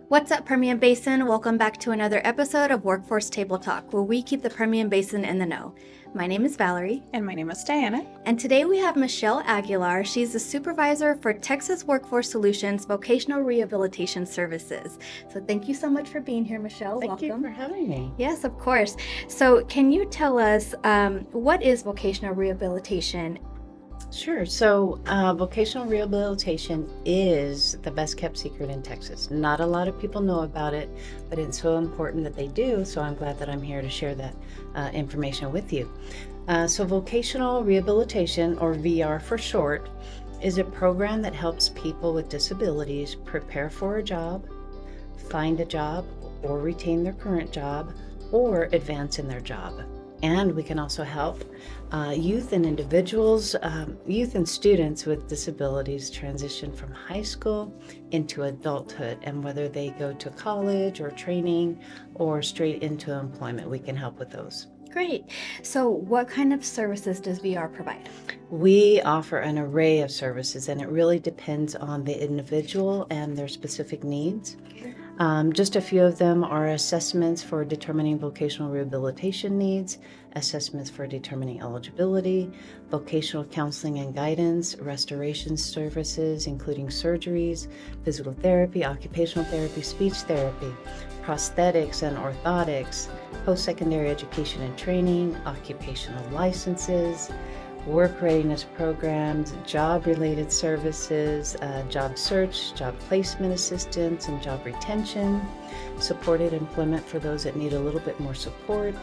What's up, Permian Basin? Welcome back to another episode of Workforce Table Talk, where we keep the Permian Basin in the know. My name is Valerie. And my name is Diana. And today we have Michelle Aguilar. She's the supervisor for Texas Workforce Solutions Vocational Rehabilitation Services. So thank you so much for being here, Michelle. Thank you for having me. Yes, of course. So can you tell us what is vocational rehabilitation? Sure. So vocational rehabilitation is the best kept secret in Texas. Not a lot of people know about it, but it's so important that they do. So I'm glad that I'm here to share that information with you. So vocational rehabilitation, or VR for short, is a program that helps people with disabilities prepare for a job, find a job, or retain their current job, or advance in their job. And we can also help youth and individuals, youth and students with disabilities transition from high school into adulthood. And whether they go to college or training or straight into employment, we can help with those. Great. So what kind of services does VR provide? We offer an array of services, and it really depends on the individual and their specific needs. Just a few of them are assessments for determining vocational rehabilitation needs, assessments for determining eligibility, vocational counseling and guidance, restoration services, including surgeries, physical therapy, occupational therapy, speech therapy, prosthetics and orthotics, post-secondary education and training, occupational licenses, work readiness programs, job-related services, job search, job placement assistance, and job retention, supported employment for those that need a little bit more support,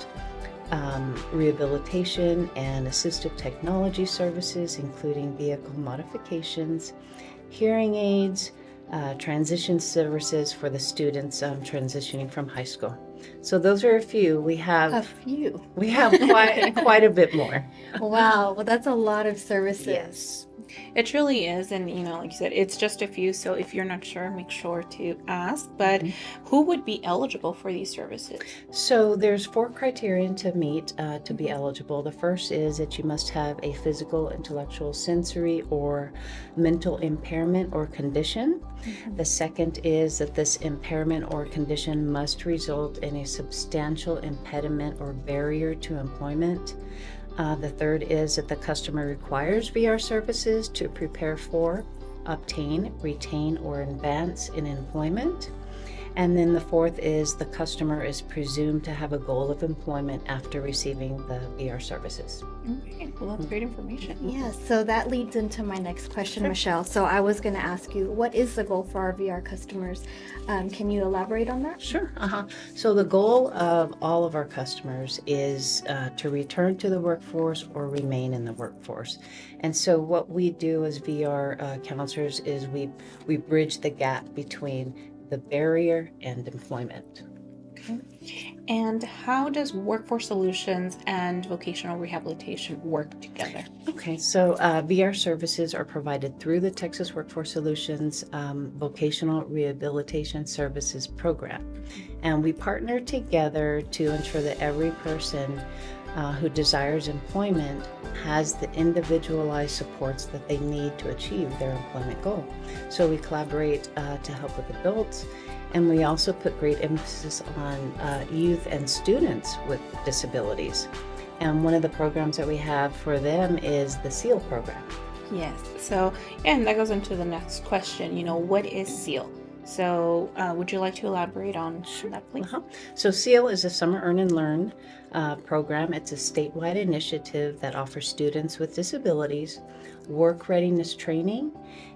rehabilitation and assistive technology services, including vehicle modifications, hearing aids, transition services for the students transitioning from high school. So those are a few. We have quite a bit more. Wow, well, that's a lot of services. Yes. It truly is. And, like you said, it's just a few. So if you're not sure, make sure to ask. But who would be eligible for these services? So there's 4 criteria to meet to be eligible. The first is that you must have a physical, intellectual, sensory, or mental impairment or condition. The second is that this impairment or condition must result in a substantial impediment or barrier to employment. The third is that the customer requires VR services to prepare for, obtain, retain, or advance in employment. And then the fourth is the customer is presumed to have a goal of employment after receiving the VR services. Okay, well, that's great information. Yes, so that leads into my next question, Michelle. So I was going to ask you, what is the goal for our VR customers? Can you elaborate on that? Sure. So the goal of all of our customers is to return to the workforce or remain in the workforce. And so what we do as VR counselors is we bridge the gap between the barrier and employment. Okay. And how does Workforce Solutions and vocational rehabilitation work together? Okay, so VR services are provided through the Texas Workforce Solutions Vocational Rehabilitation Services Program. And we partner together to ensure that every person who desires employment has the individualized supports that they need to achieve their employment goal. So we collaborate to help with adults, and we also put great emphasis on youth and students with disabilities. And one of the programs that we have for them is the SEAL program. Yes. So, and that goes into the next question. What is SEAL? So would you like to elaborate on that, please? So SEAL is a Summer Earn and Learn program. It's a statewide initiative that offers students with disabilities work readiness training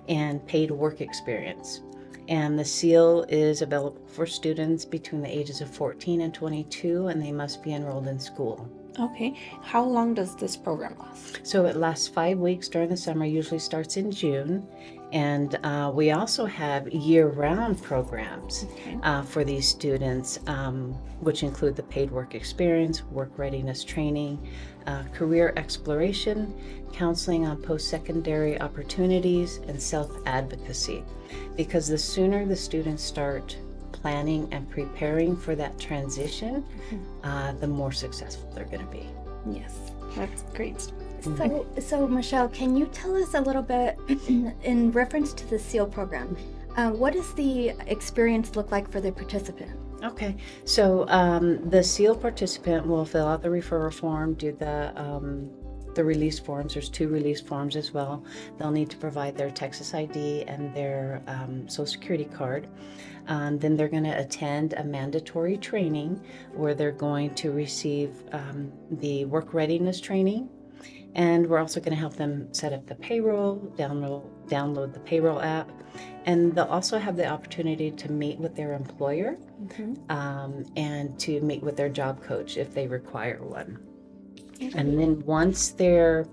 and paid work experience. And the SEAL is available for students between the ages of 14 and 22, and they must be enrolled in school. Okay. How long does this program last? So it lasts 5 weeks during the summer, usually starts in June. And we also have year-round programs for these students, which include the paid work experience, work readiness training, career exploration, counseling on post-secondary opportunities, and self-advocacy. Because the sooner the students start planning and preparing for that transition, the more successful they're going to be. Yes, that's great. So Michelle, can you tell us a little bit in reference to the SEAL program? What does the experience look like for the participant? Okay, so the SEAL participant will fill out the referral form, do the release forms. There's 2 release forms as well. They'll need to provide their Texas ID and their Social Security card. Then they're going to attend a mandatory training where they're going to receive the work readiness training. And we're also going to help them set up the payroll, download the payroll app. And they'll also have the opportunity to meet with their employer and to meet with their job coach if they require one. And then once they're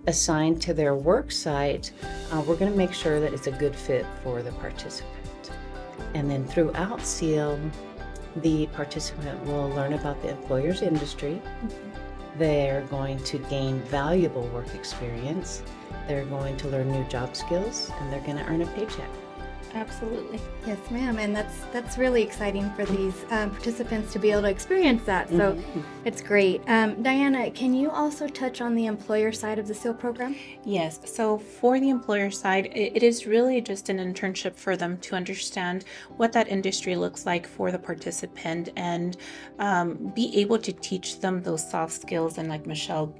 assigned to their work site, we're going to make sure that it's a good fit for the participant. And then throughout SEAL, the participant will learn about the employer's industry. They're going to gain valuable work experience. They're going to learn new job skills, and they're going to earn a paycheck. Absolutely. Yes, ma'am, and that's really exciting for these participants to be able to experience that. So it's great. Diana, can you also touch on the employer side of the SEAL program? Yes. So for the employer side, it is really just an internship for them to understand what that industry looks like for the participant and be able to teach them those soft skills. And like Michelle,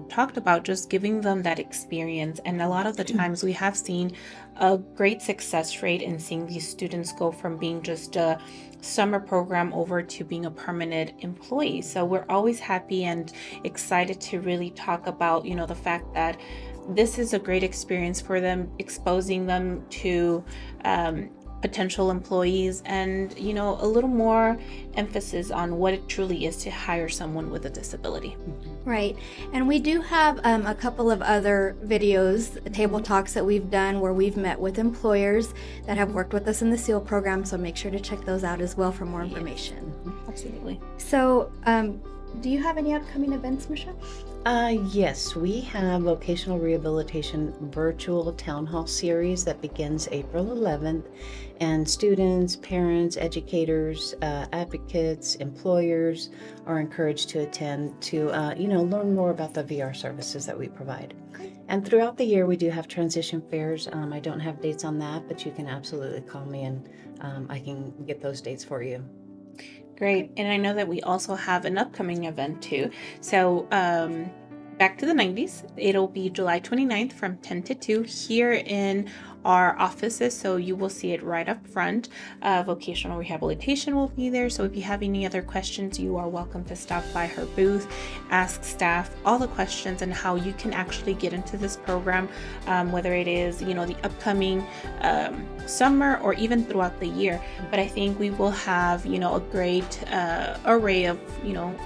talked about, just giving them that experience. And a lot of the times we have seen a great success rate in seeing these students go from being just a summer program over to being a permanent employee. So we're always happy and excited to really talk about, the fact that this is a great experience for them, exposing them to potential employees and, a little more emphasis on what it truly is to hire someone with a disability. Right. And we do have a couple of other videos, table talks that we've done where we've met with employers that have worked with us in the SEAL program. So make sure to check those out as well for more information. Absolutely. So do you have any upcoming events, Michelle? Yes, we have Vocational Rehabilitation Virtual Town Hall Series that begins April 11th. And students, parents, educators, advocates, employers are encouraged to attend to, learn more about the VR services that we provide. And throughout the year, we do have transition fairs. I don't have dates on that, but you can absolutely call me and I can get those dates for you. Great. And I know that we also have an upcoming event too. So back to the 90s, it'll be July 29th from 10 to 2 here in our offices. So you will see it right up front. Vocational rehabilitation will be there. So if you have any other questions, you are welcome to stop by her booth, ask staff all the questions and how you can actually get into this program, whether it is, the upcoming summer or even throughout the year. But I think we will have, a great array of,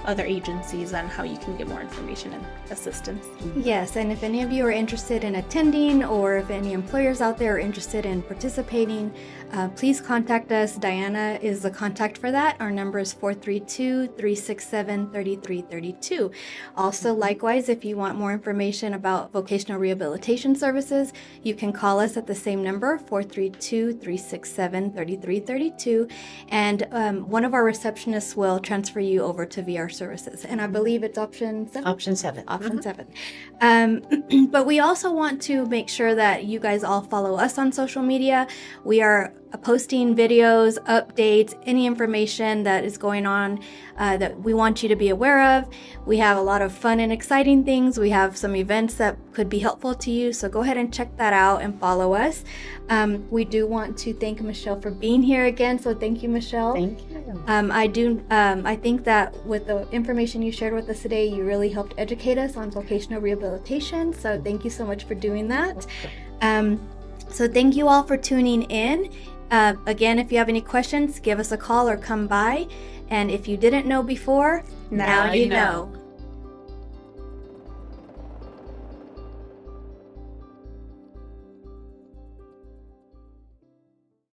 other agencies on how you can get more information and assistance. Yes, and if any of you are interested in attending or if any employers out there are interested in participating, please contact us. Diana is the contact for that. Our number is 432-367-3332. Also, likewise, if you want more information about vocational rehabilitation services, you can call us at the same number, 432-367-3332, and one of our receptionists will transfer you over to VR services. And I believe it's option 7? Option 7. Option 7. But we also want to make sure that you guys all follow us on social media. We are posting videos, updates, any information that is going on that we want you to be aware of. We have a lot of fun and exciting things. We have some events that could be helpful to you, so go ahead and check that out and follow us. We do want to thank Michelle for being here again, so thank you, Michelle. Thank you. I think that with the information you shared with us today, you really helped educate us on vocational rehabilitation, so thank you so much for doing that. So thank you all for tuning in. Again, if you have any questions, give us a call or come by. And if you didn't know before, now you know.